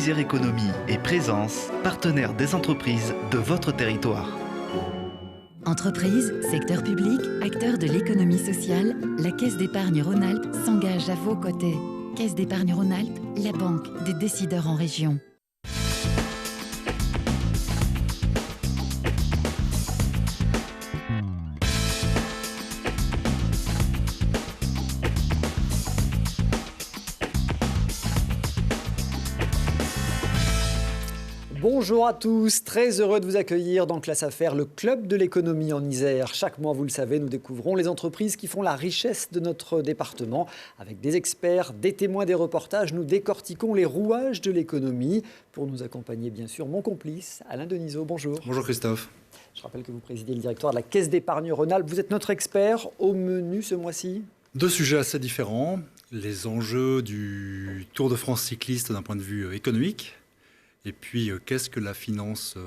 Isère Économie et Présence, partenaire des entreprises de votre territoire. Entreprises, secteur public, acteurs de l'économie sociale, la Caisse d'épargne Rhône-Alpes s'engage à vos côtés. Caisse d'épargne Rhône-Alpes, la banque des décideurs en région. Bonjour à tous, très heureux de vous accueillir dans Classe Affaires, le club de l'économie en Isère. Chaque mois, vous le savez, nous découvrons les entreprises qui font la richesse de notre département. Avec des experts, des témoins, des reportages, nous décortiquons les rouages de l'économie. Pour nous accompagner, bien sûr, mon complice, Alain Denisot. Bonjour. Bonjour Christophe. Je rappelle que vous présidez le directoire de la Caisse d'épargne Rhône-Alpes. Vous êtes notre expert au menu ce mois-ci. Deux sujets assez différents. Les enjeux du Tour de France cycliste d'un point de vue économique. Et puis, qu'est-ce que la finance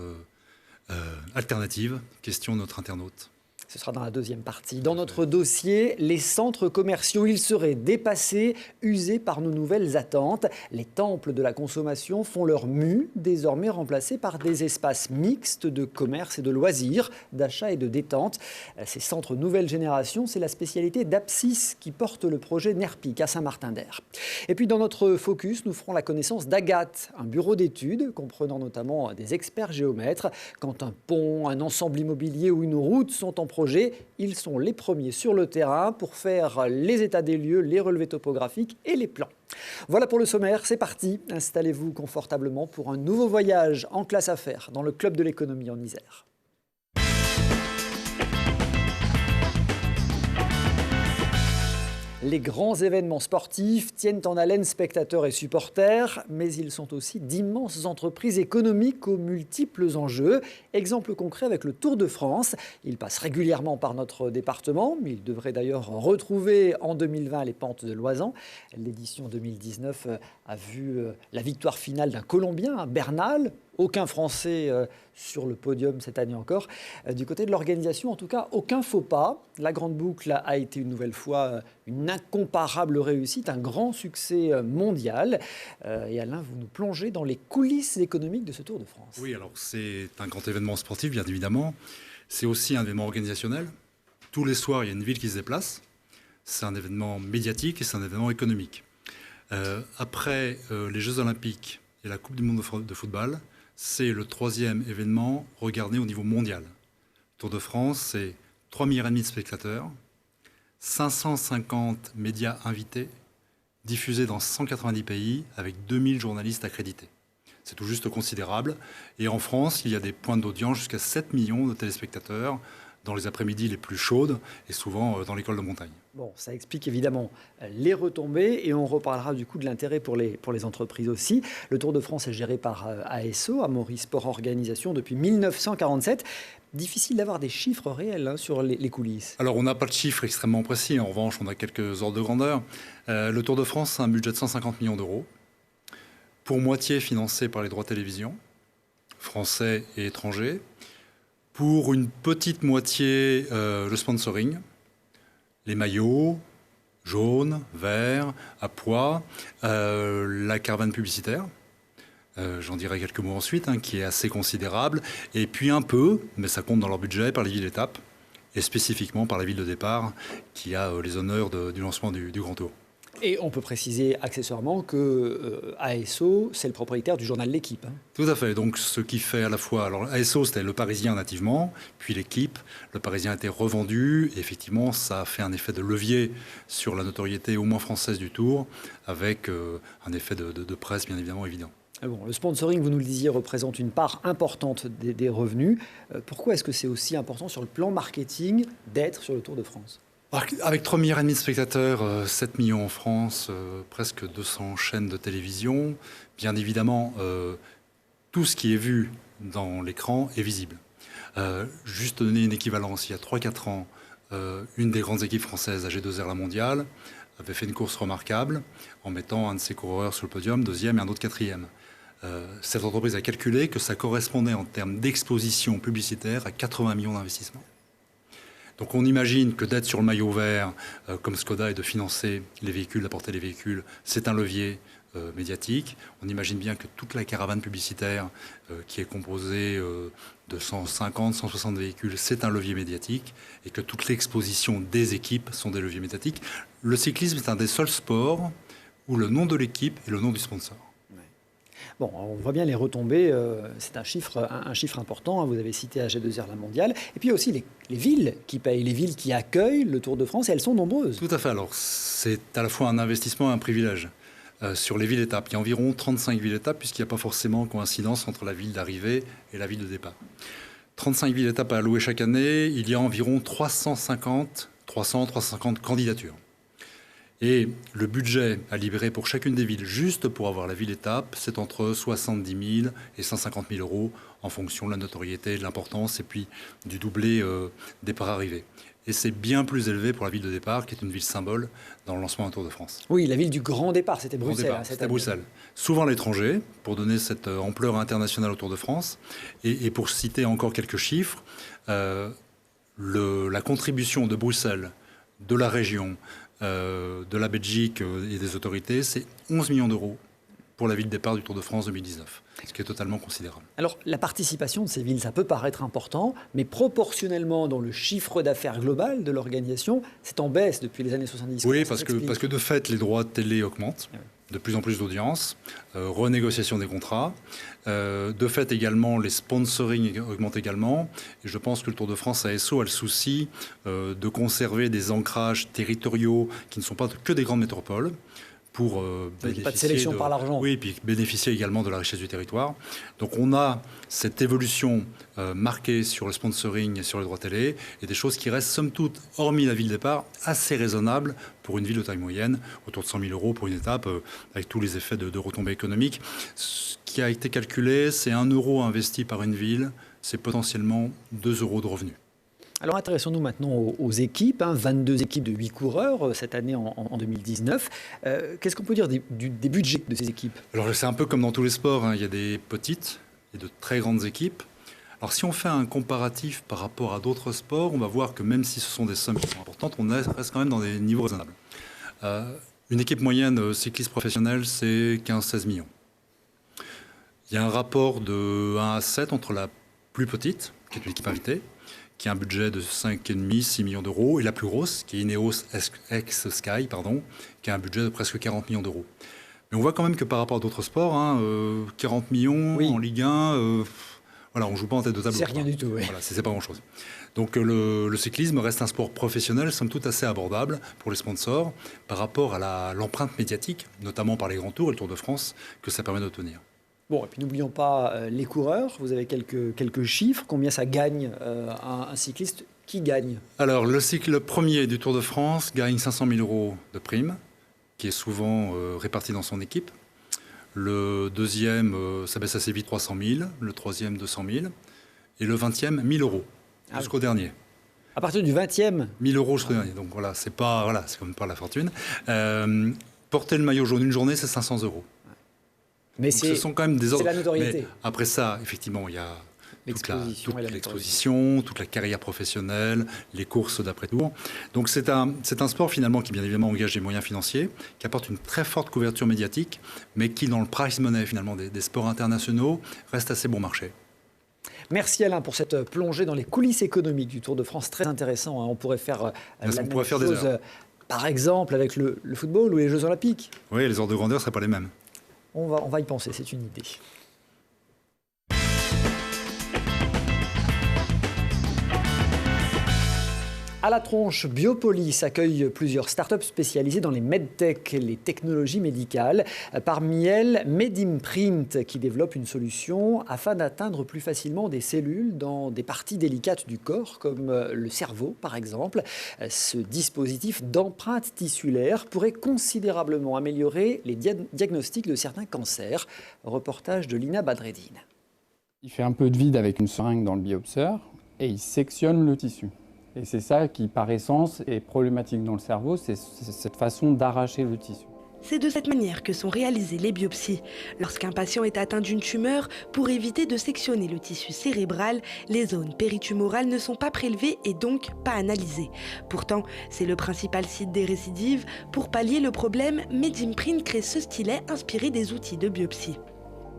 alternative? Question de notre internaute. Ce sera dans la deuxième partie. Dans notre dossier, les centres commerciaux, ils seraient dépassés, usés par nos nouvelles attentes. Les temples de la consommation font leur mue, désormais remplacés par des espaces mixtes de commerce et de loisirs, d'achat et de détente. Ces centres nouvelle génération, c'est la spécialité d'Apsis qui porte le projet NERPIC à Saint-Martin-d'Air. Et puis dans notre focus, nous ferons la connaissance d'Agathe, un bureau d'études comprenant notamment des experts géomètres. Quand un pont, un ensemble immobilier ou une route sont en projet, ils sont les premiers sur le terrain pour faire les états des lieux, les relevés topographiques et les plans. Voilà pour le sommaire, c'est parti. Installez-vous confortablement pour un nouveau voyage en Classe Affaires dans le club de l'économie en Isère. Les grands événements sportifs tiennent en haleine spectateurs et supporters, mais ils sont aussi d'immenses entreprises économiques aux multiples enjeux. Exemple concret avec le Tour de France. Il passe régulièrement par notre département, mais il devrait d'ailleurs retrouver en 2020 les pentes de Loisan. L'édition 2019 a vu la victoire finale d'un Colombien, Bernal. Aucun Français sur le podium cette année encore. Du côté de l'organisation, en tout cas, aucun faux pas. La Grande Boucle a été une nouvelle fois une incomparable réussite, un grand succès mondial. Et Alain, vous nous plongez dans les coulisses économiques de ce Tour de France. Oui, alors c'est un grand événement sportif, bien évidemment. C'est aussi un événement organisationnel. Tous les soirs, il y a une ville qui se déplace. C'est un événement médiatique et c'est un événement économique. Après les Jeux Olympiques et la Coupe du Monde de football, c'est le troisième événement regardé au niveau mondial. Le Tour de France, c'est 3,5 millions de spectateurs, 550 médias invités, diffusés dans 190 pays avec 2000 journalistes accrédités. C'est tout juste considérable. Et en France, il y a des points d'audience jusqu'à 7 millions de téléspectateurs dans les après-midi les plus chaudes et souvent dans les cols de montagne. Bon, ça explique évidemment les retombées et on reparlera du coup de l'intérêt pour les entreprises aussi. Le Tour de France est géré par ASO, Amaury Sport Organisation, depuis 1947. Difficile d'avoir des chiffres réels sur les coulisses. Alors, on n'a pas de chiffres extrêmement précis. En revanche, on a quelques ordres de grandeur. Le Tour de France a un budget de 150 millions d'euros, pour moitié financé par les droits de télévision, français et étrangers. Pour une petite moitié, le sponsoring, les maillots, jaunes, verts, à pois, la caravane publicitaire, j'en dirai quelques mots ensuite, qui est assez considérable, et puis un peu, mais ça compte dans leur budget, par les villes d'étape, et spécifiquement par la ville de départ, qui a les honneurs du lancement du Grand Tour. Et on peut préciser accessoirement que ASO, c'est le propriétaire du journal L'Équipe. Tout à fait. Donc, ce qui fait à la fois... Alors, ASO, c'était Le Parisien nativement, puis L'Équipe. Le Parisien a été revendu. Et effectivement, ça a fait un effet de levier sur la notoriété au moins française du Tour, avec un effet de presse, bien évidemment, évident. Bon, le sponsoring, vous nous le disiez, représente une part importante des revenus. Pourquoi est-ce que c'est aussi important sur le plan marketing d'être sur le Tour de France ? Avec 3,5 millions de spectateurs, 7 millions en France, presque 200 chaînes de télévision, bien évidemment, tout ce qui est vu dans l'écran est visible. Juste donner une équivalence, il y a 3-4 ans, une des grandes équipes françaises, AG2R La Mondiale, avait fait une course remarquable en mettant un de ses coureurs sur le podium, deuxième et un autre quatrième. Cette entreprise a calculé que ça correspondait en termes d'exposition publicitaire à 80 millions d'investissements. Donc on imagine que d'être sur le maillot vert, comme Skoda, et de financer les véhicules, d'apporter les véhicules, c'est un levier médiatique. On imagine bien que toute la caravane publicitaire qui est composée de 150, 160 véhicules, c'est un levier médiatique et que toute l'exposition des équipes sont des leviers médiatiques. Le cyclisme est un des seuls sports où le nom de l'équipe est le nom du sponsor. Bon, on voit bien les retombées, c'est un chiffre important, hein. Vous avez cité AG2R, la mondiale. Et puis il y a aussi les villes qui payent, les villes qui accueillent le Tour de France, et elles sont nombreuses. Tout à fait. Alors c'est à la fois un investissement et un privilège. Sur les villes-étapes, il y a environ 35 villes-étapes, puisqu'il n'y a pas forcément coïncidence entre la ville d'arrivée et la ville de départ. 35 villes-étapes à allouer chaque année, il y a environ 350 candidatures. Et le budget à libérer pour chacune des villes, juste pour avoir la ville-étape, c'est entre 70 000 et 150 000 euros en fonction de la notoriété, de l'importance et puis du doublé départ-arrivée. Et c'est bien plus élevé pour la ville de départ, qui est une ville symbole dans le lancement d'un Tour de France. Oui, la ville du grand départ, c'était Bruxelles. C'était Bruxelles. Souvent à l'étranger, pour donner cette ampleur internationale au Tour de France. Et pour citer encore quelques chiffres, la contribution de Bruxelles, de la région, de la Belgique et des autorités, c'est 11 millions d'euros pour la ville de départ du Tour de France 2019, ce qui est totalement considérable. Alors, la participation de ces villes, ça peut paraître important, mais proportionnellement dans le chiffre d'affaires global de l'organisation, c'est en baisse depuis les années 70. Oui, parce que de fait, les droits de télé augmentent, de plus en plus d'audience, renégociation des contrats. De fait, également, les sponsoring augmentent également. Et je pense que le Tour de France ASO a le souci de conserver des ancrages territoriaux qui ne sont pas que des grandes métropoles, pour bénéficier pas de sélection par l'argent. Oui, puis bénéficier également de la richesse du territoire. Donc on a cette évolution marquée sur le sponsoring et sur les droits télé, et des choses qui restent, somme toute, hormis la ville départ, assez raisonnables pour une ville de taille moyenne, autour de 100 000 euros pour une étape, avec tous les effets de retombées économiques. Ce qui a été calculé, c'est 1 euro investi par une ville, c'est potentiellement 2 euros de revenus. Alors intéressons-nous maintenant aux équipes, 22 équipes de 8 coureurs cette année en 2019. Qu'est-ce qu'on peut dire des budgets de ces équipes? Alors c'est un peu comme dans tous les sports, hein. Il y a des petites et de très grandes équipes. Alors si on fait un comparatif par rapport à d'autres sports, on va voir que même si ce sont des sommes qui sont importantes, on reste quand même dans des niveaux raisonnables. Une équipe moyenne cycliste professionnelle, c'est 15-16 millions. Il y a un rapport de 1 à 7 entre la plus petite, qui est une équipe invitée, qui a un budget de 5,5-6 millions d'euros, et la plus grosse, qui est Ineos ex-Sky, qui a un budget de presque 40 millions d'euros. Mais on voit quand même que par rapport à d'autres sports, 40 millions en Ligue 1, voilà, on ne joue pas en tête de tableau. C'est rien du tout. Oui. Voilà, c'est pas grand-chose. Donc le cyclisme reste un sport professionnel, somme toute assez abordable pour les sponsors, par rapport à l'empreinte médiatique, notamment par les grands tours et le Tour de France, que ça permet d'obtenir. Bon, et puis n'oublions pas les coureurs. Vous avez quelques chiffres. Combien ça gagne un cycliste? Qui gagne? Alors, le premier du Tour de France gagne 500 000 euros de prime, qui est souvent réparti dans son équipe. Le deuxième, ça baisse assez vite, 300 000. Le troisième, 200 000. Et le 20e, 1 000 euros, jusqu'au dernier. À partir du 20e 1 000 euros jusqu'au dernier. Donc voilà, c'est quand même pas la fortune. Porter le maillot jaune une journée, c'est 500 euros. Mais ce sont quand même des ordres. C'est la notoriété. Mais après ça, effectivement, il y a toute l'exposition, toute la carrière professionnelle, les courses d'après-tour. Donc c'est un sport finalement qui bien évidemment engage des moyens financiers, qui apporte une très forte couverture médiatique, mais qui dans le price money finalement des sports internationaux reste assez bon marché. Merci Alain pour cette plongée dans les coulisses économiques du Tour de France, très intéressant. On pourrait faire la même chose, par exemple avec le football ou les Jeux Olympiques. Oui, les ordres de grandeur ne seraient pas les mêmes. On va y penser, c'est une idée. À la Tronche, Biopolis accueille plusieurs startups spécialisées dans les medtech, les technologies médicales. Parmi elles, Medimprint qui développe une solution afin d'atteindre plus facilement des cellules dans des parties délicates du corps, comme le cerveau par exemple. Ce dispositif d'empreinte tissulaire pourrait considérablement améliorer les diagnostics de certains cancers. Reportage de Lina Badreddine. Il fait un peu de vide avec une seringue dans le biopseur et il sectionne le tissu. Et c'est ça qui, par essence, est problématique dans le cerveau, c'est cette façon d'arracher le tissu. C'est de cette manière que sont réalisées les biopsies. Lorsqu'un patient est atteint d'une tumeur, pour éviter de sectionner le tissu cérébral, les zones péritumorales ne sont pas prélevées et donc pas analysées. Pourtant, c'est le principal site des récidives. Pour pallier le problème, MedImprint crée ce stylet inspiré des outils de biopsie.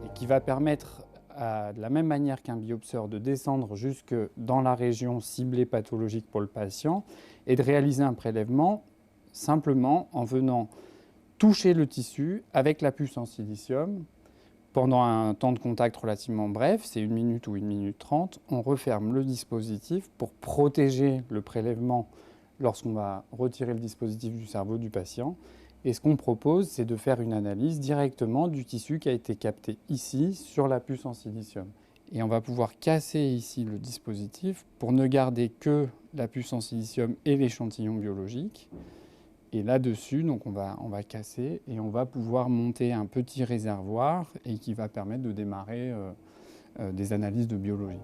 Et qui va permettre, de la même manière qu'un biopseur, de descendre jusque dans la région ciblée pathologique pour le patient et de réaliser un prélèvement simplement en venant toucher le tissu avec la puce en silicium pendant un temps de contact relativement bref, c'est 1 minute ou 1 minute 30. On referme le dispositif pour protéger le prélèvement lorsqu'on va retirer le dispositif du cerveau du patient. Et ce qu'on propose, c'est de faire une analyse directement du tissu qui a été capté ici sur la puce en silicium. Et on va pouvoir casser ici le dispositif pour ne garder que la puce en silicium et l'échantillon biologique. Et là-dessus, donc on va casser et on va pouvoir monter un petit réservoir et qui va permettre de démarrer des analyses de biologie.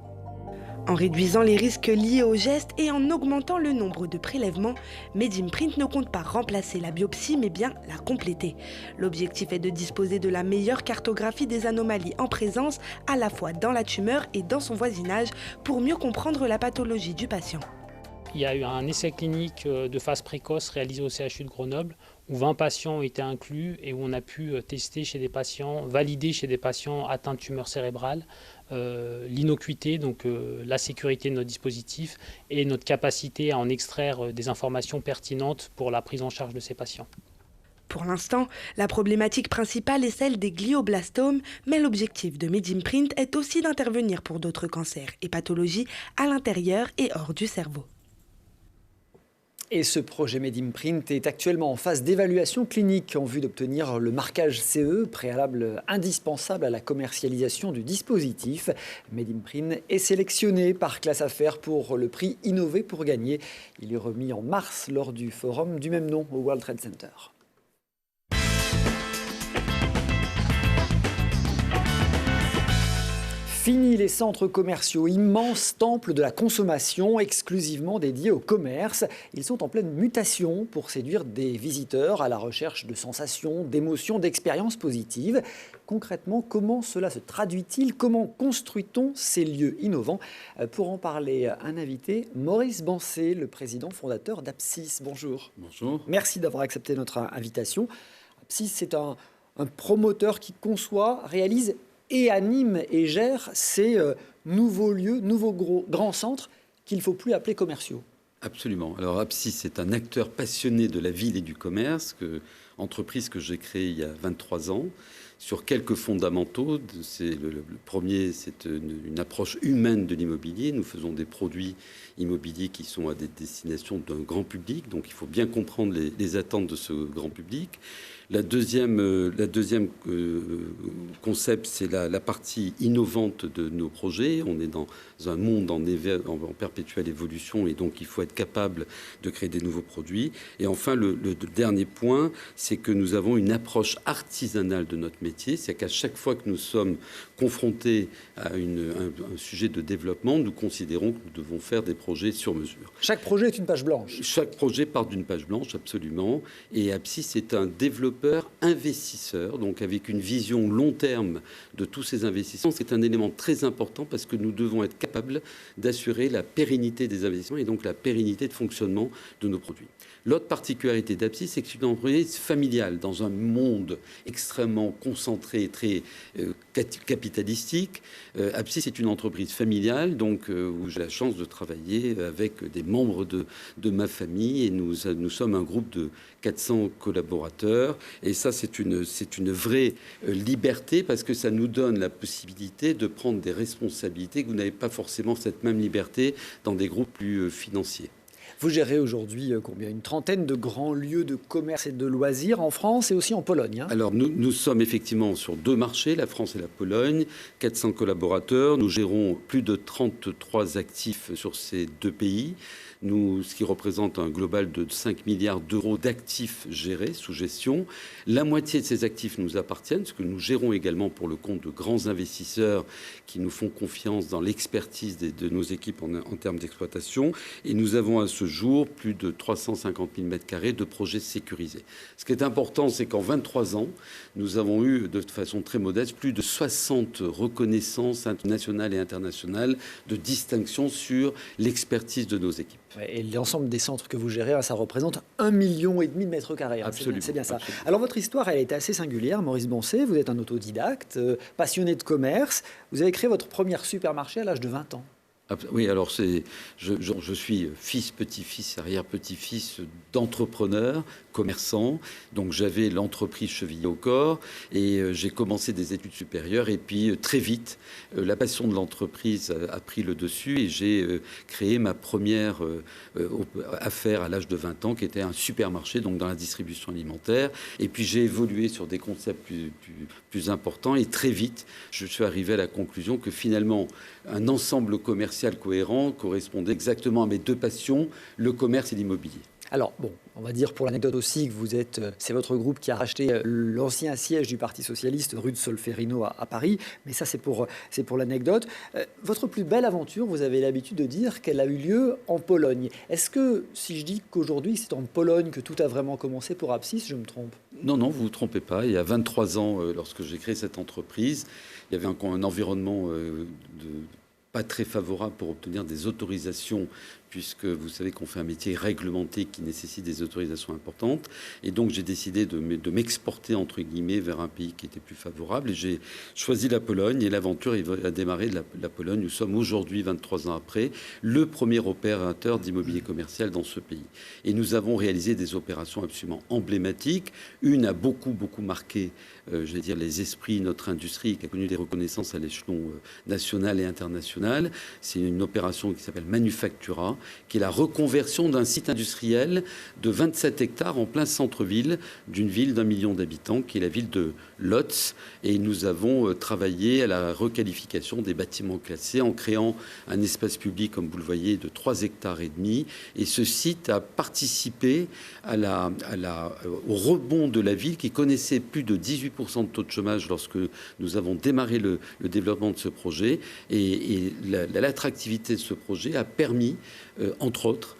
En réduisant les risques liés au geste et en augmentant le nombre de prélèvements, MedImprint ne compte pas remplacer la biopsie mais bien la compléter. L'objectif est de disposer de la meilleure cartographie des anomalies en présence à la fois dans la tumeur et dans son voisinage pour mieux comprendre la pathologie du patient. Il y a eu un essai clinique de phase précoce réalisé au CHU de Grenoble où 20 patients ont été inclus et où on a pu tester chez des patients, valider chez des patients atteints de tumeurs cérébrales l'innocuité, donc la sécurité de notre dispositif et notre capacité à en extraire des informations pertinentes pour la prise en charge de ces patients. Pour l'instant, la problématique principale est celle des glioblastomes, mais l'objectif de MedImprint est aussi d'intervenir pour d'autres cancers et pathologies à l'intérieur et hors du cerveau. Et ce projet MedImprint est actuellement en phase d'évaluation clinique en vue d'obtenir le marquage CE, préalable indispensable à la commercialisation du dispositif. MedImprint est sélectionné par Classe Affaires pour le prix Innover pour gagner. Il est remis en mars lors du forum du même nom au World Trade Center. Fini les centres commerciaux, immenses temples de la consommation exclusivement dédiés au commerce. Ils sont en pleine mutation pour séduire des visiteurs à la recherche de sensations, d'émotions, d'expériences positives. Concrètement, comment cela se traduit-il? Comment construit-on ces lieux innovants? Pour en parler, un invité, Maurice Bancé, le président fondateur d'Apsis. Bonjour. Bonjour. Merci d'avoir accepté notre invitation. Apsis, c'est un promoteur qui conçoit, réalise et anime et gère ces nouveaux lieux, nouveaux grands centres qu'il ne faut plus appeler commerciaux. Absolument. Alors Apsis est un acteur passionné de la ville et du commerce, entreprise que j'ai créée il y a 23 ans, sur quelques fondamentaux. Le premier, c'est une approche humaine de l'immobilier. Nous faisons des produits immobiliers qui sont à des destinations d'un grand public, donc il faut bien comprendre les attentes de ce grand public. La deuxième concept, c'est la partie innovante de nos projets. On est dans un monde en perpétuelle évolution et donc il faut être capable de créer des nouveaux produits. Et enfin, le dernier point, c'est que nous avons une approche artisanale de notre métier. C'est qu'à chaque fois que nous sommes confrontés à un sujet de développement, nous considérons que nous devons faire des projets sur mesure. Chaque projet est une page blanche. Chaque projet part d'une page blanche, absolument. Et Apsis est un développeur investisseur, donc avec une vision long terme de tous ces investissements. C'est un élément très important parce que nous devons être capables d'assurer la pérennité des investissements et donc la pérennité de fonctionnement de nos produits. L'autre particularité d'Apsis, c'est que c'est une entreprise familiale dans un monde extrêmement concentré, très capitalistique. Apsis est une entreprise familiale, donc où j'ai la chance de travailler avec des membres de ma famille et nous sommes un groupe de 400 collaborateurs. Et ça, c'est une vraie liberté parce que ça nous donne la possibilité de prendre des responsabilités que vous n'avez pas forcément cette même liberté dans des groupes plus financiers. Vous gérez aujourd'hui combien? Une trentaine de grands lieux de commerce et de loisirs en France et aussi en Pologne. Hein. Alors nous sommes effectivement sur 2 marchés, la France et la Pologne, 400 collaborateurs. Nous gérons plus de 33 actifs sur ces 2 pays. ce qui représente un global de 5 milliards d'euros d'actifs gérés sous gestion. La moitié de ces actifs nous appartiennent, ce que nous gérons également pour le compte de grands investisseurs qui nous font confiance dans l'expertise de nos équipes en termes d'exploitation. Et nous avons à ce jour plus de 350 000 m² de projets sécurisés. Ce qui est important, c'est qu'en 23 ans, nous avons eu de façon très modeste plus de 60 reconnaissances nationales et internationales de distinction sur l'expertise de nos équipes. Et l'ensemble des centres que vous gérez, ça représente 1,5 million de mètres carrés. Absolument. C'est bien ça. Absolument. Alors votre histoire, elle est assez singulière, Maurice Boncet. Vous êtes un autodidacte, passionné de commerce. Vous avez créé votre premier supermarché à l'âge de 20 ans. Oui, alors je suis fils, petit-fils, arrière-petit-fils d'entrepreneurs, commerçants. Donc j'avais l'entreprise chevillée au corps et j'ai commencé des études supérieures. Et puis très vite, la passion de l'entreprise a pris le dessus et j'ai créé ma première affaire à l'âge de 20 ans qui était un supermarché, donc dans la distribution alimentaire. Et puis j'ai évolué sur des concepts plus importants et très vite, je suis arrivé à la conclusion que finalement, un ensemble commercial cohérent correspondait exactement à mes deux passions, le commerce et l'immobilier. Alors, bon, on va dire pour l'anecdote aussi que c'est votre groupe qui a racheté l'ancien siège du Parti Socialiste, rue de Solferino à Paris, mais ça c'est pour l'anecdote. Votre plus belle aventure, vous avez l'habitude de dire qu'elle a eu lieu en Pologne. Est-ce que, si je dis qu'aujourd'hui c'est en Pologne que tout a vraiment commencé pour Apsys, je me trompe? Non, vous ne vous trompez pas. Il y a 23 ans, lorsque j'ai créé cette entreprise, il y avait un environnement pas très favorable pour obtenir des autorisations, puisque vous savez qu'on fait un métier réglementé qui nécessite des autorisations importantes. Et donc, j'ai décidé de m'exporter, entre guillemets, vers un pays qui était plus favorable. Et j'ai choisi la Pologne. Et l'aventure a démarré de la Pologne. Nous sommes aujourd'hui, 23 ans après, le premier opérateur d'immobilier commercial dans ce pays. Et nous avons réalisé des opérations absolument emblématiques. Une a beaucoup marqué, je vais dire, les esprits, notre industrie, qui a connu des reconnaissances à l'échelon national et international. C'est une opération qui s'appelle Manufactura, qui est la reconversion d'un site industriel de 27 hectares en plein centre-ville d'une ville d'1 million d'habitants, qui est la ville de Łódź. Et nous avons travaillé à la requalification des bâtiments classés en créant un espace public, comme vous le voyez, de 3,5 hectares. Et ce site a participé au rebond de la ville, qui connaissait plus de 18% de taux de chômage lorsque nous avons démarré le développement de ce projet. Et l'attractivité de ce projet a permis, entre autres,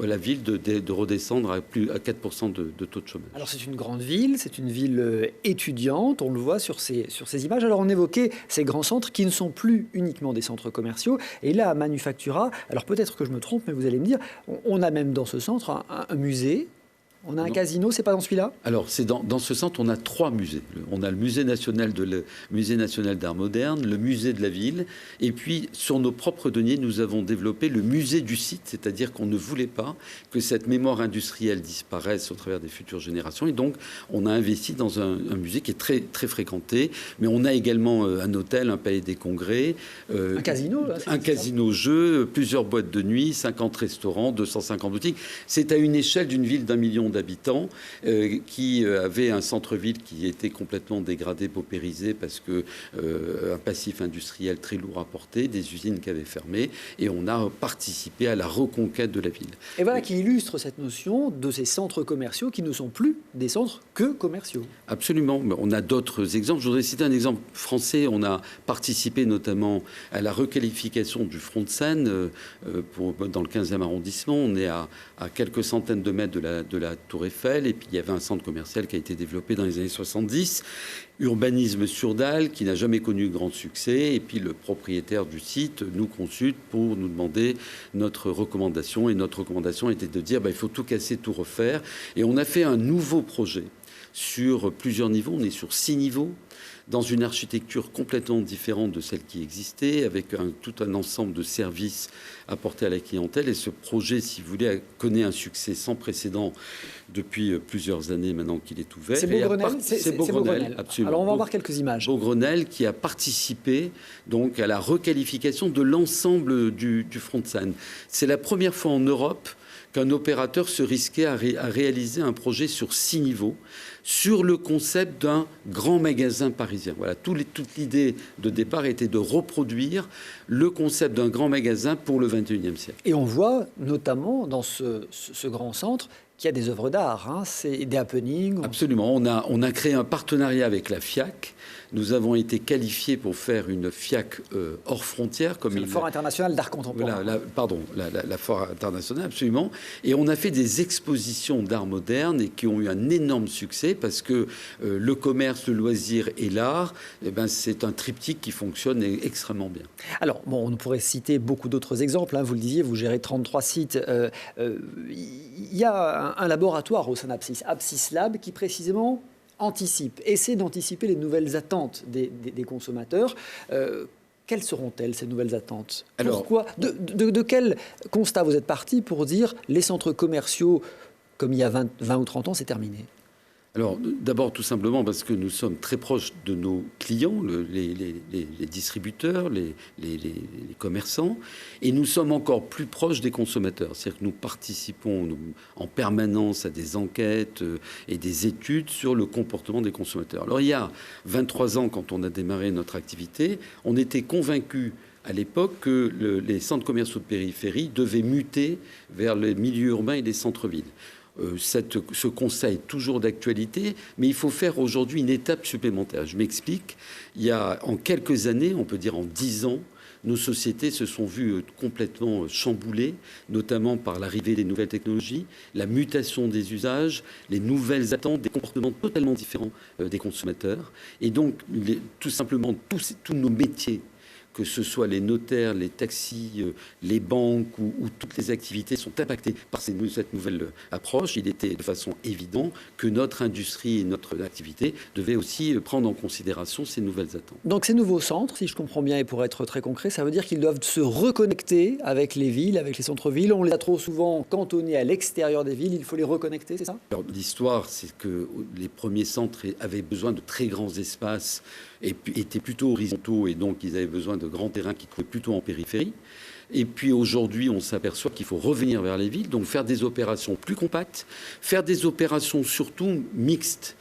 à la ville de redescendre à 4% de taux de chômage. Alors c'est une grande ville, c'est une ville étudiante, on le voit sur ces images. Alors on évoquait ces grands centres qui ne sont plus uniquement des centres commerciaux. Et là, à Manufactura, alors peut-être que je me trompe, mais vous allez me dire, on a même dans ce centre un musée. On a un casino, c'est pas dans celui-là? Alors, c'est dans ce centre, on a 3 musées. On a le musée national d'art moderne, le musée de la ville, et puis sur nos propres deniers, nous avons développé le musée du site, c'est-à-dire qu'on ne voulait pas que cette mémoire industrielle disparaisse au travers des futures générations, et donc on a investi dans un musée qui est très très fréquenté, mais on a également un hôtel, un palais des congrès, un casino, là, un casino-jeu, plusieurs boîtes de nuit, 50 restaurants, 250 boutiques. C'est à une échelle d'une ville d'1 million d'habitants qui avait un centre-ville qui était complètement dégradé, paupérisé, parce que un passif industriel très lourd à porter, des usines qui avaient fermé, et on a participé à la reconquête de la ville. Et voilà qui illustre cette notion de ces centres commerciaux qui ne sont plus des centres que commerciaux. Absolument. On a d'autres exemples. Je voudrais citer un exemple français. On a participé notamment à la requalification du front de Seine dans le 15e arrondissement. On est à quelques centaines de mètres de la Tour Eiffel, et puis il y avait un centre commercial qui a été développé dans les années 70. Urbanisme sur dalle, qui n'a jamais connu grand succès, et puis le propriétaire du site nous consulte pour nous demander notre recommandation, et notre recommandation était de dire il faut tout casser, tout refaire, et on a fait un nouveau projet sur plusieurs niveaux. On est sur 6 niveaux, dans une architecture complètement différente de celle qui existait, avec tout un ensemble de services apportés à la clientèle. Et ce projet, si vous voulez, connaît un succès sans précédent depuis plusieurs années maintenant qu'il est ouvert. C'est Beaugrenelle, c'est Beaugrenelle, absolument. Alors on va voir quelques images. Beaugrenelle qui a participé donc à la requalification de l'ensemble du front de Seine. C'est la première fois en Europe qu'un opérateur se risquait à réaliser un projet sur 6 niveaux, sur le concept d'un grand magasin parisien. Voilà, toute l'idée de départ était de reproduire le concept d'un grand magasin pour le XXIe siècle. Et on voit notamment dans ce grand centre qu'il y a des œuvres d'art, hein, c'est des happenings. Absolument. On a créé un partenariat avec la FIAC. Nous avons été qualifiés pour faire une FIAC hors frontières. Comme le Foire international d'art contemporain. La Foire internationale, absolument. Et on a fait des expositions d'art moderne et qui ont eu un énorme succès parce que le commerce, le loisir et l'art, c'est un triptyque qui fonctionne extrêmement bien. Alors, bon, on pourrait citer beaucoup d'autres exemples. Hein. Vous le disiez, vous gérez 33 sites. Il y a un laboratoire au sein d'Apsis, Apsis Lab, qui précisément essaie d'anticiper les nouvelles attentes des consommateurs. Quelles seront-elles, ces nouvelles attentes? Pourquoi, de quel constat vous êtes parti pour dire les centres commerciaux, comme il y a 20 ou 30 ans, c'est terminé? Alors, d'abord, tout simplement parce que nous sommes très proches de nos clients, les distributeurs, les commerçants, et nous sommes encore plus proches des consommateurs. C'est-à-dire que nous participons en permanence à des enquêtes et des études sur le comportement des consommateurs. Alors, il y a 23 ans, quand on a démarré notre activité, on était convaincus à l'époque que les centres commerciaux de périphérie devaient muter vers les milieux urbains et les centres-villes. Ce constat est toujours d'actualité, mais il faut faire aujourd'hui une étape supplémentaire. Je m'explique. Il y a en quelques années, on peut dire en 10 ans, nos sociétés se sont vues complètement chamboulées, notamment par l'arrivée des nouvelles technologies, la mutation des usages, les nouvelles attentes, des comportements totalement différents des consommateurs. Et donc, tout simplement, tous nos métiers, que ce soit les notaires, les taxis, les banques ou toutes les activités sont impactées par cette nouvelle approche. Il était de façon évidente que notre industrie et notre activité devaient aussi prendre en considération ces nouvelles attentes. Donc ces nouveaux centres, si je comprends bien et pour être très concret, ça veut dire qu'ils doivent se reconnecter avec les villes, avec les centres-villes. On les a trop souvent cantonnés à l'extérieur des villes, il faut les reconnecter, c'est ça? Alors, l'histoire, c'est que les premiers centres avaient besoin de très grands espaces et étaient plutôt horizontaux et donc ils avaient besoin de grands terrains qui trouvaient plutôt en périphérie. Et puis aujourd'hui, on s'aperçoit qu'il faut revenir vers les villes, donc faire des opérations plus compactes, faire des opérations surtout mixtes,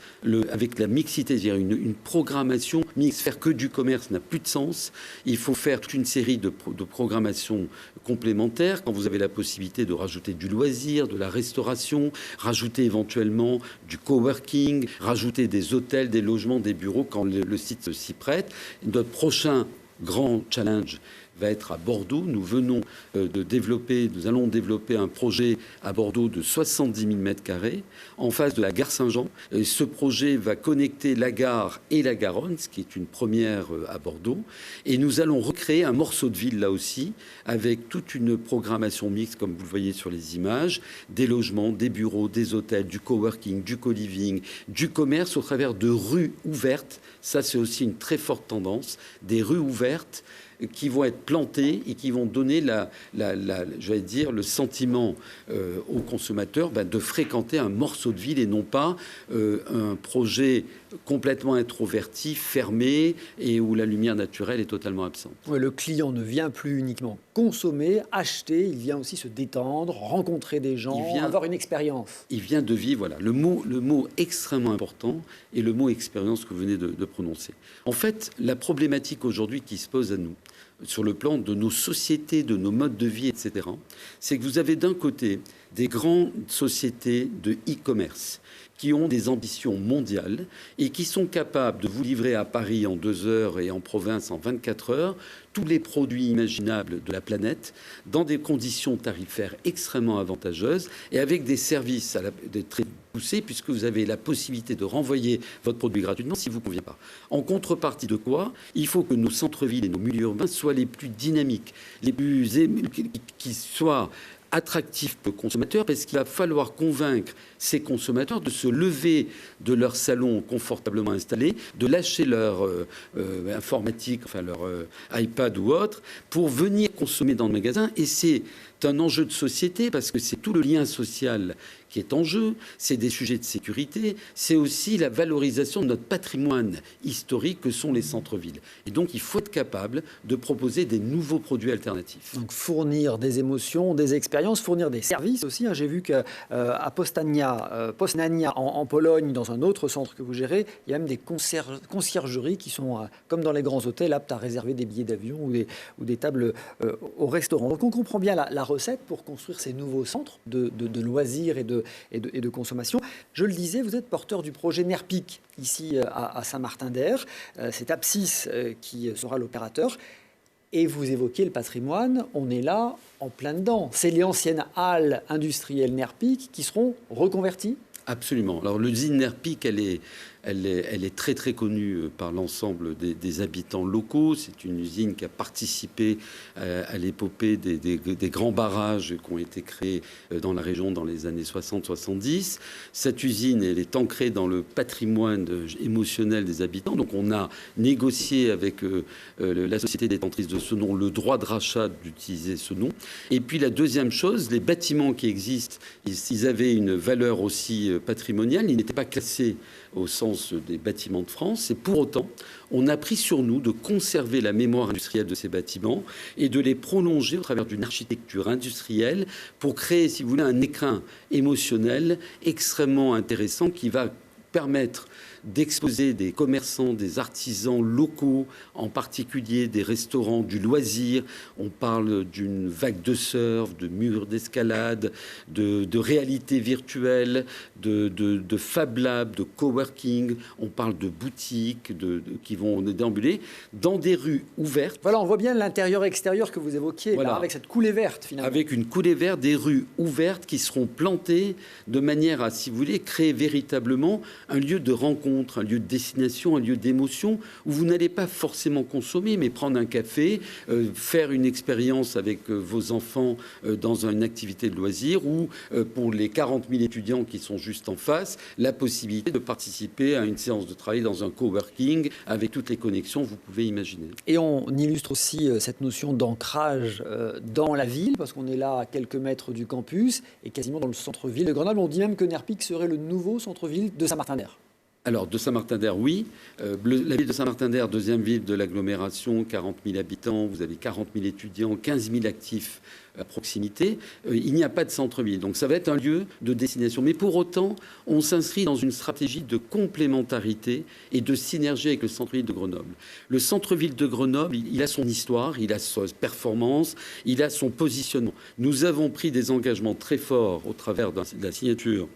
avec la mixité, c'est-à-dire une programmation mixte. Faire que du commerce n'a plus de sens. Il faut faire toute une série de programmations complémentaires. Quand vous avez la possibilité de rajouter du loisir, de la restauration, rajouter éventuellement du coworking, rajouter des hôtels, des logements, des bureaux quand le site s'y prête. Notre prochain grand challenge va être à Bordeaux. Nous allons développer un projet à Bordeaux de 70 000 m² en face de la gare Saint-Jean. Ce projet va connecter la gare et la Garonne, ce qui est une première à Bordeaux. Et nous allons recréer un morceau de ville là aussi, avec toute une programmation mixte, comme vous le voyez sur les images, des logements, des bureaux, des hôtels, du coworking, du co-living, du commerce au travers de rues ouvertes. Ça, c'est aussi une très forte tendance. Des rues ouvertes qui vont être plantées et qui vont donner le sentiment aux consommateurs de fréquenter un morceau de ville et non pas un projet complètement introverti, fermé et où la lumière naturelle est totalement absente. Ouais, le client ne vient plus uniquement consommer, acheter, il vient aussi se détendre, rencontrer des gens, avoir une expérience. Il vient de vivre, voilà. Le mot extrêmement important est le mot expérience que vous venez de prononcer. En fait, la problématique aujourd'hui qui se pose à nous, sur le plan de nos sociétés, de nos modes de vie, etc., c'est que vous avez d'un côté des grandes sociétés de e-commerce qui ont des ambitions mondiales et qui sont capables de vous livrer à Paris en 2 heures et en province en 24 heures tous les produits imaginables de la planète dans des conditions tarifaires extrêmement avantageuses et avec des services très poussés puisque vous avez la possibilité de renvoyer votre produit gratuitement s'il ne vous convient pas. En contrepartie de quoi, il faut que nos centres-villes et nos milieux urbains soient les plus dynamiques, qui soient attractif pour le consommateur parce qu'il va falloir convaincre ces consommateurs de se lever de leur salon confortablement installé, de lâcher leur informatique, enfin leur iPad ou autre, pour venir consommer dans le magasin. Et c'est C'est un enjeu de société parce que c'est tout le lien social qui est en jeu, c'est des sujets de sécurité, c'est aussi la valorisation de notre patrimoine historique que sont les centres-villes. Et donc, il faut être capable de proposer des nouveaux produits alternatifs. Donc, fournir des émotions, des expériences, fournir des services aussi. J'ai vu qu'à Poznania, en Pologne, dans un autre centre que vous gérez, il y a même des conciergeries qui sont, comme dans les grands hôtels, aptes à réserver des billets d'avion ou des tables au restaurant. Donc, on comprend bien la recette pour construire ces nouveaux centres de loisirs et de consommation. Je le disais, vous êtes porteur du projet NERPIC ici à Saint-Martin-d'Air. C'est Apsis qui sera l'opérateur. Et vous évoquez le patrimoine, on est là en plein dedans. C'est les anciennes halles industrielles NERPIC qui seront reconverties ? Absolument. Alors l'usine NERPIC, elle est très très connue par l'ensemble des habitants locaux. C'est une usine qui a participé à l'épopée des grands barrages qui ont été créés dans la région dans les années 60-70. Cette usine, elle est ancrée dans le patrimoine émotionnel des habitants. Donc on a négocié avec la société détentrice de ce nom le droit de rachat d'utiliser ce nom. Et puis la deuxième chose, les bâtiments qui existent, ils avaient une valeur aussi patrimoniale. Ils n'étaient pas classés au sens des bâtiments de France. Et pour autant, on a pris sur nous de conserver la mémoire industrielle de ces bâtiments et de les prolonger au travers d'une architecture industrielle pour créer, si vous voulez, un écrin émotionnel extrêmement intéressant qui va permettre d'exposer des commerçants, des artisans locaux, en particulier des restaurants, du loisir. On parle d'une vague de surf, de murs d'escalade, de réalité virtuelle, de Fab Lab, de coworking. On parle de boutiques qui vont déambuler dans des rues ouvertes. Voilà, on voit bien l'intérieur-extérieur que vous évoquiez, voilà, là, avec cette coulée verte finalement. Avec une coulée verte, des rues ouvertes qui seront plantées de manière à, si vous voulez, créer véritablement un lieu de rencontre, un lieu de destination, un lieu d'émotion, où vous n'allez pas forcément consommer, mais prendre un café, faire une expérience avec vos enfants dans une activité de loisir, ou pour les 40 000 étudiants qui sont juste en face, la possibilité de participer à une séance de travail dans un coworking avec toutes les connexions que vous pouvez imaginer. Et on illustre aussi cette notion d'ancrage dans la ville, parce qu'on est là à quelques mètres du campus et quasiment dans le centre-ville de Grenoble. On dit même que NERPIC serait le nouveau centre-ville de Saint-Martin-d'Air. Alors, de Saint-Martin-d'Air, oui. La ville de Saint-Martin-d'Air, deuxième ville de l'agglomération, 40 000 habitants, vous avez 40 000 étudiants, 15 000 actifs à proximité. Il n'y a pas de centre-ville. Donc, ça va être un lieu de destination. Mais pour autant, on s'inscrit dans une stratégie de complémentarité et de synergie avec le centre-ville de Grenoble. Le centre-ville de Grenoble, il a son histoire, il a sa performance, il a son positionnement. Nous avons pris des engagements très forts au travers de la signature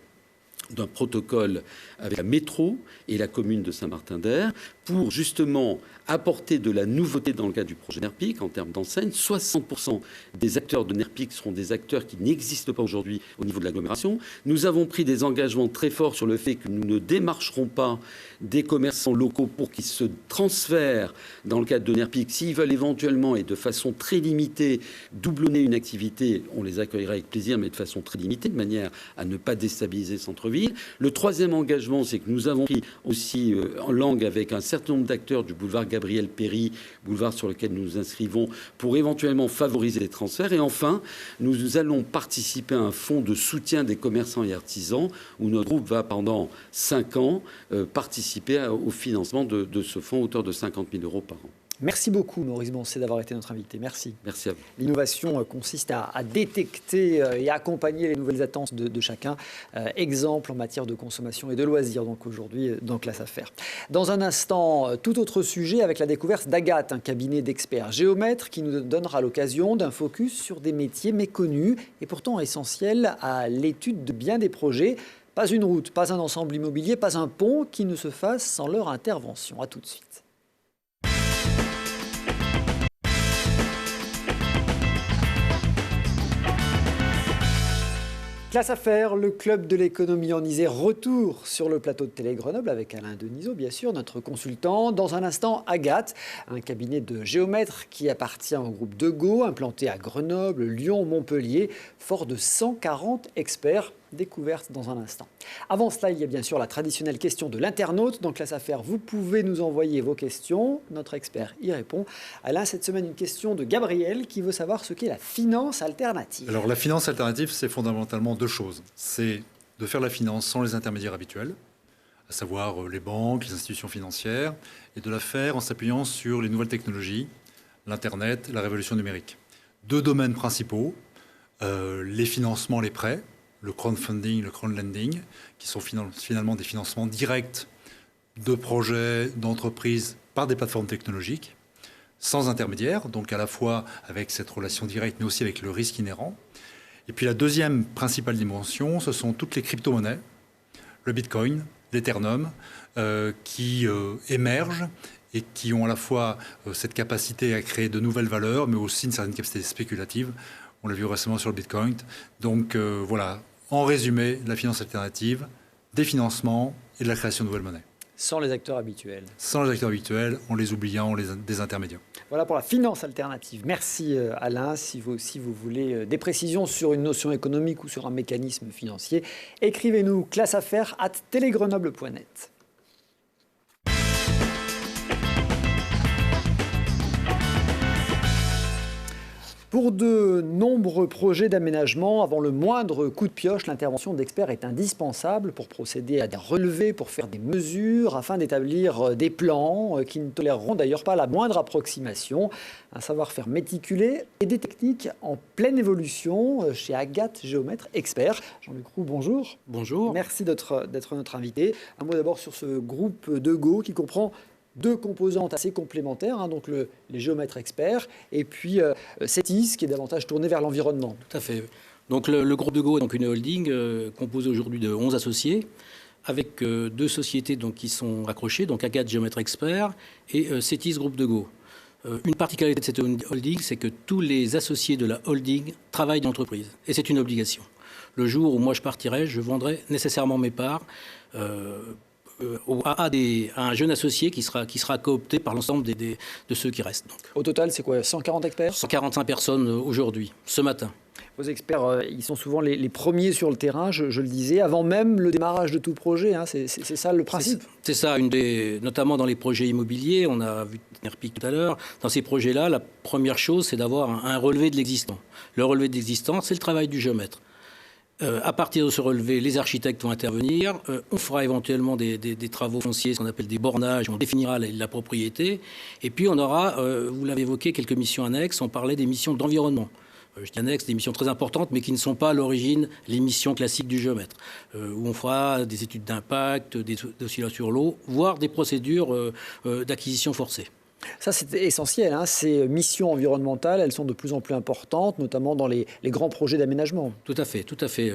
d'un protocole avec la métro et la commune de Saint-Martin-d'Air pour justement apporter de la nouveauté dans le cadre du projet NERPIC en termes d'enseigne. 60% des acteurs de NERPIC seront des acteurs qui n'existent pas aujourd'hui au niveau de l'agglomération. Nous avons pris des engagements très forts sur le fait que nous ne démarcherons pas des commerçants locaux pour qu'ils se transfèrent dans le cadre de NERPIC. S'ils veulent éventuellement et de façon très limitée doublonner une activité, on les accueillera avec plaisir, mais de façon très limitée, de manière à ne pas déstabiliser le centre-ville. Le troisième engagement, c'est que nous avons pris aussi en langue avec un certain nombre d'acteurs du boulevard Gabriel Péry, boulevard sur lequel nous nous inscrivons, pour éventuellement favoriser les transferts. Et enfin, nous allons participer à un fonds de soutien des commerçants et artisans, où notre groupe va pendant 5 ans participer au financement de ce fonds à hauteur de 50 000 € par an. Merci beaucoup, Maurice Boncet, d'avoir été notre invité. Merci. Merci à vous. L'innovation consiste à détecter et à accompagner les nouvelles attentes de chacun. Exemple en matière de consommation et de loisirs, donc aujourd'hui, dans Classe Affaires. Dans un instant, tout autre sujet avec la découverte d'Agathe, un cabinet d'experts géomètres qui nous donnera l'occasion d'un focus sur des métiers méconnus et pourtant essentiels à l'étude de bien des projets. Pas une route, pas un ensemble immobilier, pas un pont qui ne se fasse sans leur intervention. À tout de suite. Classe Affaires, le club de l'économie en Isère, retour sur le plateau de Télé Grenoble avec Alain Denisot, bien sûr, notre consultant. Dans un instant, Agathe, un cabinet de géomètres qui appartient au groupe Degaut, implanté à Grenoble, Lyon, Montpellier, fort de 140 experts. découverte dans un instant. Avant cela, il y a bien sûr la traditionnelle question de l'internaute. Dans Classe Affaires, vous pouvez nous envoyer vos questions. Notre expert y répond. Alain, cette semaine, une question de Gabriel qui veut savoir ce qu'est la finance alternative. Alors la finance alternative, c'est fondamentalement deux choses. C'est de faire la finance sans les intermédiaires habituels, à savoir les banques, les institutions financières, et de la faire en s'appuyant sur les nouvelles technologies, l'Internet, la révolution numérique. Deux domaines principaux, les financements, les prêts, le crowdfunding, le crowdlending, qui sont finalement des financements directs de projets, d'entreprises par des plateformes technologiques, sans intermédiaire, donc à la fois avec cette relation directe, mais aussi avec le risque inhérent. Et puis la deuxième principale dimension, ce sont toutes les crypto-monnaies, le Bitcoin, l'Ethereum, qui émergent et qui ont à la fois cette capacité à créer de nouvelles valeurs, mais aussi une certaine capacité spéculative. On l'a vu récemment sur le Bitcoin. Donc voilà, en résumé, la finance alternative, des financements et de la création de nouvelles monnaies. Sans les acteurs habituels. Sans les acteurs habituels, en les oubliant, en les désintermédiant. Voilà pour la finance alternative. Merci Alain. Si vous voulez des précisions sur une notion économique ou sur un mécanisme financier, écrivez-nous classeaffaires@telegrenoble.net. Pour de nombreux projets d'aménagement, avant le moindre coup de pioche, l'intervention d'experts est indispensable pour procéder à des relevés, pour faire des mesures, afin d'établir des plans qui ne toléreront d'ailleurs pas la moindre approximation. Un savoir-faire méticulé et des techniques en pleine évolution chez Agathe Géomètre Expert. Jean-Luc Roux, bonjour. Bonjour. Merci d'être notre invité. Un mot d'abord sur ce groupe de Go qui comprend deux composantes assez complémentaires, donc les géomètres experts, et puis CETIS, qui est davantage tourné vers l'environnement. Tout à fait. Donc le groupe de Go est donc une holding composée aujourd'hui de 11 associés, avec deux sociétés donc, qui sont raccrochées, donc Agathe Géomètre Expert et CETIS Groupe de Go. Une particularité de cette holding, c'est que tous les associés de la holding travaillent dans l'entreprise, et c'est une obligation. Le jour où moi je partirai, je vendrai nécessairement mes parts à un jeune associé qui sera coopté par l'ensemble de ceux qui restent. Donc. Au total, c'est quoi, 140 experts ? 145 personnes aujourd'hui, ce matin. Vos experts, ils sont souvent les premiers sur le terrain, je le disais, avant même le démarrage de tout projet. C'est ça le principe ? C'est ça, notamment dans les projets immobiliers, on a vu Nerpic tout à l'heure. Dans ces projets-là, la première chose, c'est d'avoir un relevé de l'existant. Le relevé de l'existant, c'est le travail du géomètre. À partir de ce relevé, les architectes vont intervenir. On fera éventuellement des travaux fonciers, ce qu'on appelle des bornages. On définira la propriété. Et puis, on aura, vous l'avez évoqué, quelques missions annexes. On parlait des missions d'environnement. Je dis annexes, des missions très importantes, mais qui ne sont pas à l'origine les missions classiques du géomètre. Où on fera des études d'impact, des dossiers sur l'eau, voire des procédures d'acquisition forcée. Ça, c'est essentiel. Ces missions environnementales, elles sont de plus en plus importantes, notamment dans les grands projets d'aménagement. Tout à fait, tout à fait.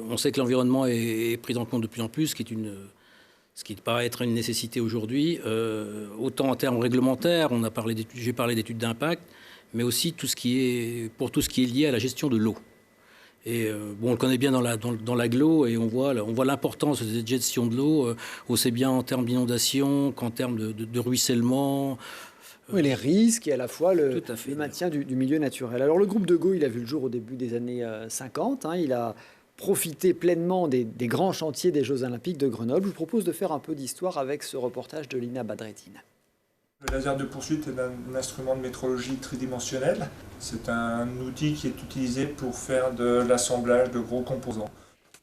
On sait que l'environnement est pris en compte de plus en plus, ce qui paraît être une nécessité aujourd'hui. Autant en termes réglementaires, j'ai parlé d'études d'impact, mais aussi pour tout ce qui est lié à la gestion de l'eau. Et on le connaît bien dans l'agglo et on voit l'importance de cette gestion de l'eau, aussi bien en termes d'inondation qu'en termes de ruissellement. Oui, les risques et à la fois le maintien du milieu naturel. Alors le groupe de Go, il a vu le jour au début des années 50. Il a profité pleinement des grands chantiers des Jeux Olympiques de Grenoble. Je vous propose de faire un peu d'histoire avec ce reportage de Lina Badreddine. Le laser de poursuite est un instrument de métrologie tridimensionnelle. C'est un outil qui est utilisé pour faire de l'assemblage de gros composants.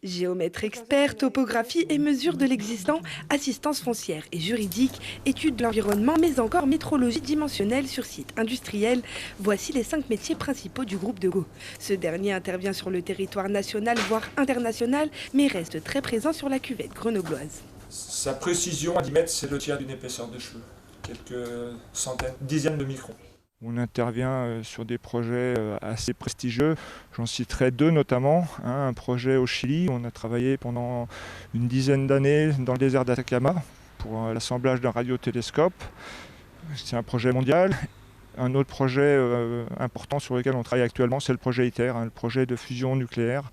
Géomètre expert, topographie et mesure de l'existant, assistance foncière et juridique, étude de l'environnement, mais encore métrologie dimensionnelle sur site industriel. Voici les 5 métiers principaux du groupe de Go. Ce dernier intervient sur le territoire national, voire international, mais reste très présent sur la cuvette grenobloise. Sa précision à 10 mètres, c'est le tiers d'une épaisseur de cheveux, quelques dizaines de microns. On intervient sur des projets assez prestigieux. J'en citerai 2 notamment. Un projet au Chili. On a travaillé pendant une dizaine d'années dans le désert d'Atacama pour l'assemblage d'un radiotélescope. C'est un projet mondial. Un autre projet important sur lequel on travaille actuellement, c'est le projet ITER, le projet de fusion nucléaire,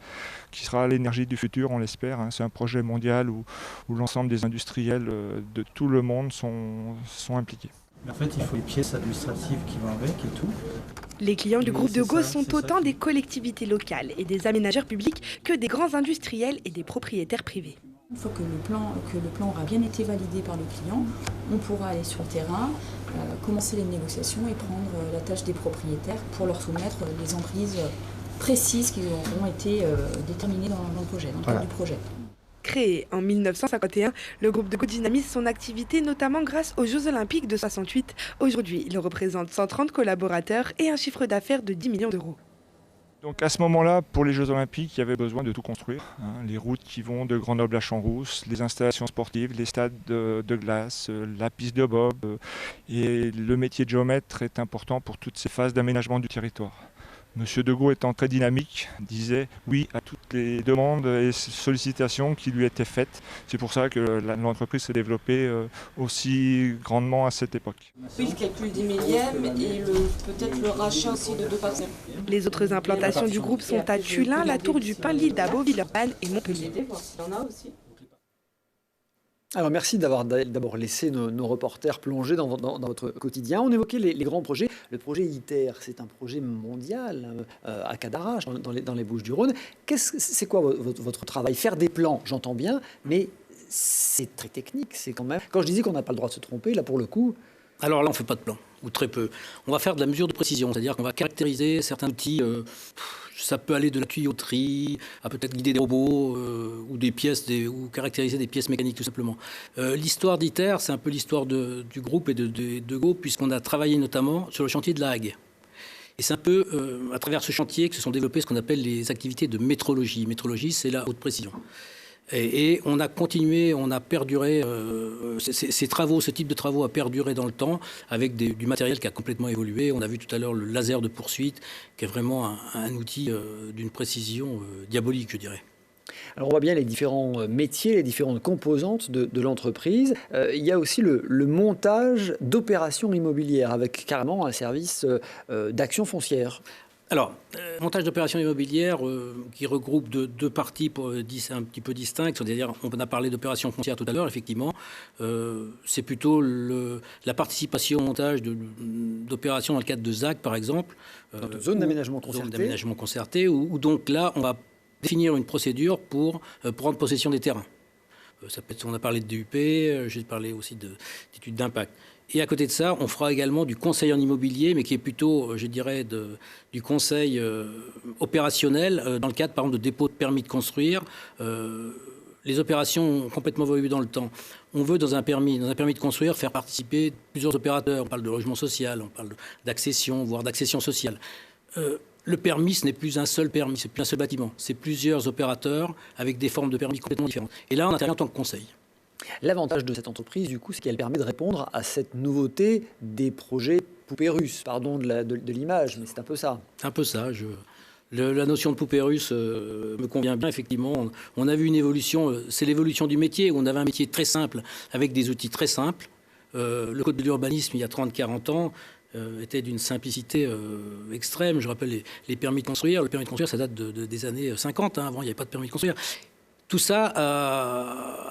qui sera l'énergie du futur, on l'espère. C'est un projet mondial où l'ensemble des industriels de tout le monde sont impliqués. En fait, il faut les pièces administratives qui vont avec et tout. Les clients du groupe de Go sont autant des collectivités locales et des aménageurs publics que des grands industriels et des propriétaires privés. Une fois que le plan aura bien été validé par le client, on pourra aller sur le terrain, commencer les négociations et prendre la tâche des propriétaires pour leur soumettre les emprises précises qui auront été déterminées dans le projet, dans le cadre du projet. Créé en 1951, le groupe de Go dynamise son activité notamment grâce aux Jeux Olympiques de 68. Aujourd'hui, il représente 130 collaborateurs et un chiffre d'affaires de 10 millions d'euros. Donc à ce moment-là, pour les Jeux Olympiques, il y avait besoin de tout construire. Les routes qui vont de Grenoble à Champs-Rousse, les installations sportives, les stades de glace, la piste de bob. Et le métier de géomètre est important pour toutes ces phases d'aménagement du territoire. Monsieur de Go, étant très dynamique, disait oui à toutes les demandes et sollicitations qui lui étaient faites. C'est pour ça que l'entreprise s'est développée aussi grandement à cette époque. Oui, le calcul des millièmes et peut-être le rachat aussi de 2 parcelles. Les autres implantations du groupe sont à Tullin, la Tour du Pin, l'île d'Abo, Villeurbanne et Montpellier. Alors merci d'avoir d'abord laissé nos reporters plonger dans votre quotidien. On évoquait les grands projets. Le projet ITER, c'est un projet mondial à Cadarache, dans les Bouches-du-Rhône. C'est quoi votre travail? Faire des plans, j'entends bien, mais c'est très technique. C'est quand même. Quand je disais qu'on n'a pas le droit de se tromper, là pour le coup. Alors là, on ne fait pas de plan, ou très peu. On va faire de la mesure de précision, c'est-à-dire qu'on va caractériser certains outils. Ça peut aller de la tuyauterie à peut-être guider des robots ou des pièces, ou caractériser des pièces mécaniques tout simplement. L'histoire d'ITER, c'est un peu l'histoire du groupe et de Go, puisqu'on a travaillé notamment sur le chantier de La Hague. Et c'est un peu à travers ce chantier que se sont développées ce qu'on appelle les activités de métrologie. Métrologie, c'est la haute précision. Et on a continué, on a perduré, ces travaux, ce type de travaux a perduré dans le temps avec du matériel qui a complètement évolué. On a vu tout à l'heure le laser de poursuite, qui est vraiment un outil d'une précision diabolique, je dirais. Alors on voit bien les différents métiers, les différentes composantes de l'entreprise. Il y a aussi le montage d'opérations immobilières avec carrément un service d'action foncière. Alors, montage d'opérations immobilières qui regroupe deux parties un petit peu distinctes. C'est-à-dire, on a parlé d'opérations foncières tout à l'heure, effectivement. C'est plutôt la participation au montage d'opérations dans le cadre de ZAC, par exemple. Zone d'aménagement concerté. Zone d'aménagement concerté, où donc là, on va définir une procédure pour prendre possession des terrains. On a parlé de DUP, j'ai parlé aussi d'études d'impact. Et à côté de ça, on fera également du conseil en immobilier, mais qui est plutôt, je dirais, du conseil opérationnel, dans le cadre, par exemple, de dépôt de permis de construire. Les opérations ont complètement évolué dans le temps. On veut, dans un permis de construire, faire participer plusieurs opérateurs. On parle de logement social, on parle d'accession, voire d'accession sociale. Le permis, ce n'est plus un seul permis, c'est plus un seul bâtiment. C'est plusieurs opérateurs avec des formes de permis complètement différentes. Et là, on intervient en tant que conseil. L'avantage de cette entreprise, du coup, c'est qu'elle permet de répondre à cette nouveauté des projets poupées russes. Pardon de l'image, mais c'est un peu ça. C'est un peu ça. La notion de poupée russe me convient bien, effectivement. On a vu une évolution, c'est l'évolution du métier, où on avait un métier très simple, avec des outils très simples. Le code de l'urbanisme, il y a 30-40 ans, était d'une simplicité extrême. Je rappelle les permis de construire. Le permis de construire, ça date des années 50. Avant, il n'y avait pas de permis de construire. Tout ça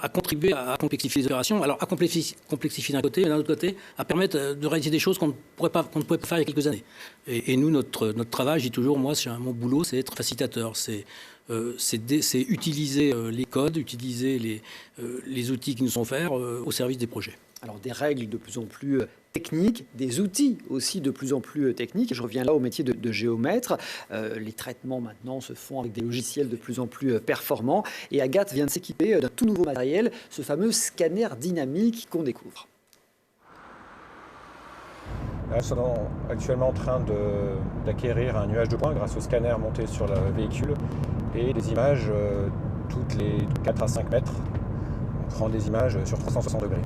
a contribué à complexifier les opérations. Alors, à complexifier d'un côté, et d'un autre côté, à permettre de réaliser des choses qu'on ne pouvait pas faire il y a quelques années. Et nous, notre travail, je dis toujours, moi, mon boulot, c'est être facilitateur. C'est utiliser les codes, utiliser les outils qui nous sont offerts au service des projets. Alors des règles de plus en plus techniques, des outils aussi de plus en plus techniques. Je reviens là au métier de géomètre. Les traitements maintenant se font avec des logiciels de plus en plus performants. Et Agathe vient de s'équiper d'un tout nouveau matériel, ce fameux scanner dynamique qu'on découvre. Nous sommes actuellement en train d'acquérir un nuage de points grâce au scanner monté sur le véhicule et des images toutes les 4 à 5 mètres. On prend des images sur 360 degrés.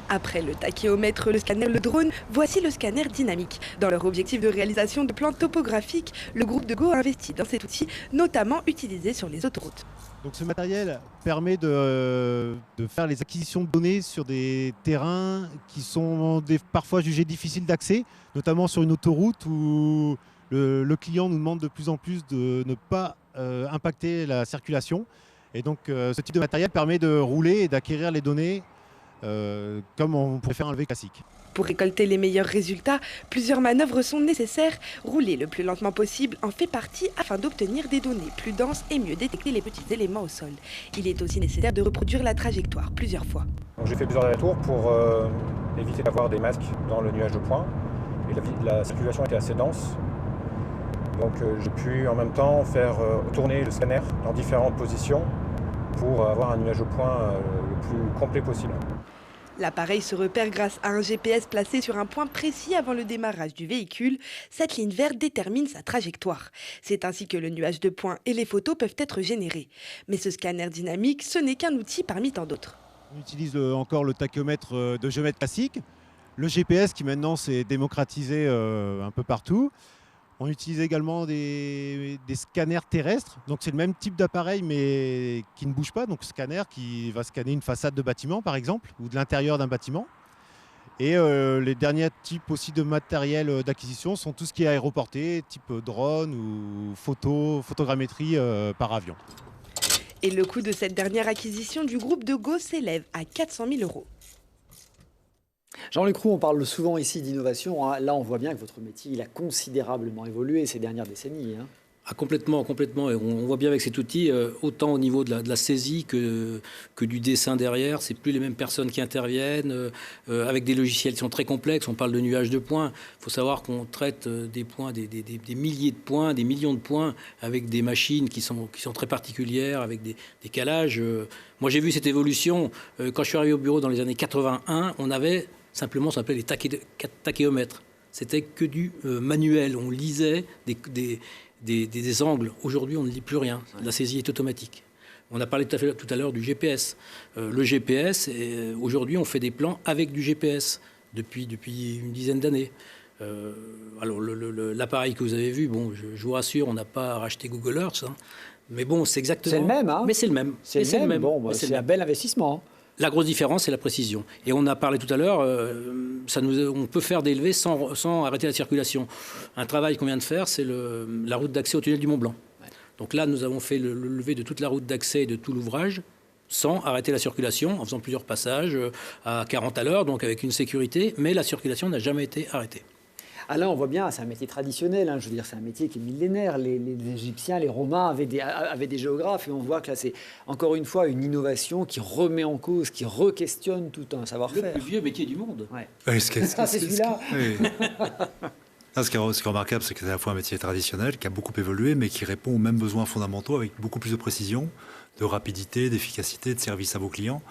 Après le tachéomètre, le scanner, le drone, voici le scanner dynamique. Dans leur objectif de réalisation de plans topographiques, le groupe de Go a investi dans cet outil, notamment utilisé sur les autoroutes. Donc ce matériel permet de faire les acquisitions de données sur des terrains qui sont parfois jugés difficiles d'accès, notamment sur une autoroute où le client nous demande de plus en plus de ne pas impacter la circulation. Et donc ce type de matériel permet de rouler et d'acquérir les données comme on pourrait faire un levé classique. Pour récolter les meilleurs résultats, plusieurs manœuvres sont nécessaires. Rouler le plus lentement possible en fait partie afin d'obtenir des données plus denses et mieux détecter les petits éléments au sol. Il est aussi nécessaire de reproduire la trajectoire plusieurs fois. J'ai fait plusieurs allers-retours pour éviter d'avoir des masques dans le nuage de points. Et la circulation était assez dense. Donc j'ai pu en même temps faire tourner le scanner dans différentes positions pour avoir un nuage de points le plus complet possible. L'appareil se repère grâce à un GPS placé sur un point précis avant le démarrage du véhicule. Cette ligne verte détermine sa trajectoire. C'est ainsi que le nuage de points et les photos peuvent être générés. Mais ce scanner dynamique, ce n'est qu'un outil parmi tant d'autres. On utilise encore le tachyomètre de géomètre classique, le GPS qui maintenant s'est démocratisé un peu partout. On utilise également des scanners terrestres, donc c'est le même type d'appareil mais qui ne bouge pas, donc scanner qui va scanner une façade de bâtiment par exemple, ou de l'intérieur d'un bâtiment. Et les derniers types aussi de matériel d'acquisition sont tout ce qui est aéroporté, type drone ou photogrammétrie par avion. Et le coût de cette dernière acquisition du groupe de Go s'élève à 400 000 €. Jean-Luc Roux, on parle souvent ici d'innovation. Là, on voit bien que votre métier il a considérablement évolué ces dernières décennies. Ah, complètement. Et on voit bien avec cet outil, autant au niveau de la saisie que du dessin derrière. C'est plus les mêmes personnes qui interviennent, avec des logiciels qui sont très complexes. On parle de nuages de points. Il faut savoir qu'on traite des points, des milliers de points, des millions de points, avec des machines qui sont très particulières, avec des calages. Moi, j'ai vu cette évolution. Quand je suis arrivé au bureau dans les années 81, on avait simplement, ça s'appelait les tachéomètres. C'était que du manuel. On lisait des angles. Aujourd'hui, on ne lit plus rien. La saisie est automatique. On a parlé tout à l'heure du GPS. Le GPS, aujourd'hui, on fait des plans avec du GPS depuis une dizaine d'années. Alors, l'appareil que vous avez vu, bon, je vous rassure, on n'a pas racheté Google Earth. Mais bon, c'est exactement... C'est le même, hein ? Mais c'est le même. C'est le même. Bon, c'est un bel investissement. La grosse différence, c'est la précision. Et on a parlé tout à l'heure, on peut faire des levées sans arrêter la circulation. Un travail qu'on vient de faire, c'est la route d'accès au tunnel du Mont Blanc. Ouais. Donc là, nous avons fait le levé de toute la route d'accès et de tout l'ouvrage sans arrêter la circulation, en faisant plusieurs passages à 40 à l'heure, donc avec une sécurité, mais la circulation n'a jamais été arrêtée. Ah là, on voit bien, c'est un métier traditionnel. Je veux dire, c'est un métier qui est millénaire. Les Égyptiens, les Romains avaient des géographes. Et on voit que là, c'est encore une fois une innovation qui remet en cause, qui re-questionne tout un savoir-faire. Le plus vieux métier du monde. Ouais. Oui, c'est celui-là. Ce qui est remarquable, c'est que c'est à la fois un métier traditionnel qui a beaucoup évolué, mais qui répond aux mêmes besoins fondamentaux avec beaucoup plus de précision, de rapidité, d'efficacité, de service à vos clients,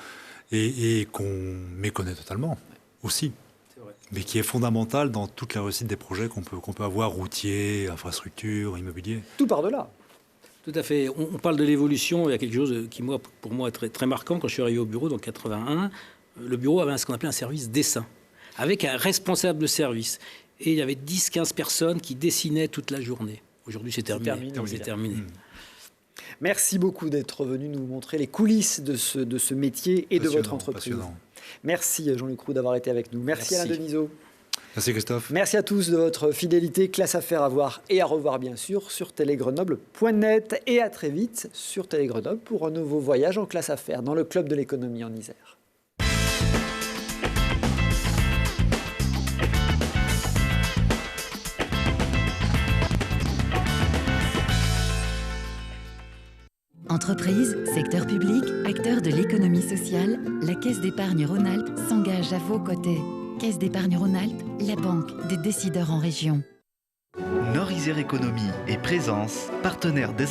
et qu'on méconnaît totalement aussi. Mais qui est fondamental dans toute la réussite des projets qu'on peut avoir, routiers, infrastructures, immobilier. Tout par-delà. Tout à fait. On parle de l'évolution. Il y a quelque chose qui, pour moi, est très, très marquant. Quand je suis arrivé au bureau, en 81, le bureau avait ce qu'on appelait un service dessin, avec un responsable de service. Et il y avait 10-15 personnes qui dessinaient toute la journée. Aujourd'hui, c'est terminé. C'est terminé. Merci beaucoup d'être venu nous montrer les coulisses de ce métier et de votre entreprise. Merci Jean-Luc Roux d'avoir été avec nous. Merci Alain Denisot. Merci Christophe. Merci à tous de votre fidélité. Classe Affaires à voir et à revoir bien sûr sur télégrenoble.net. Et à très vite sur Télégrenoble pour un nouveau voyage en classe Affaires dans le club de l'économie en Isère. Entreprises, secteur public, acteurs de l'économie sociale, la Caisse d'épargne Rhône-Alpes s'engage à vos côtés. Caisse d'épargne Rhône-Alpes, la banque des décideurs en région. Nord-Isère Économie et Présence, partenaire des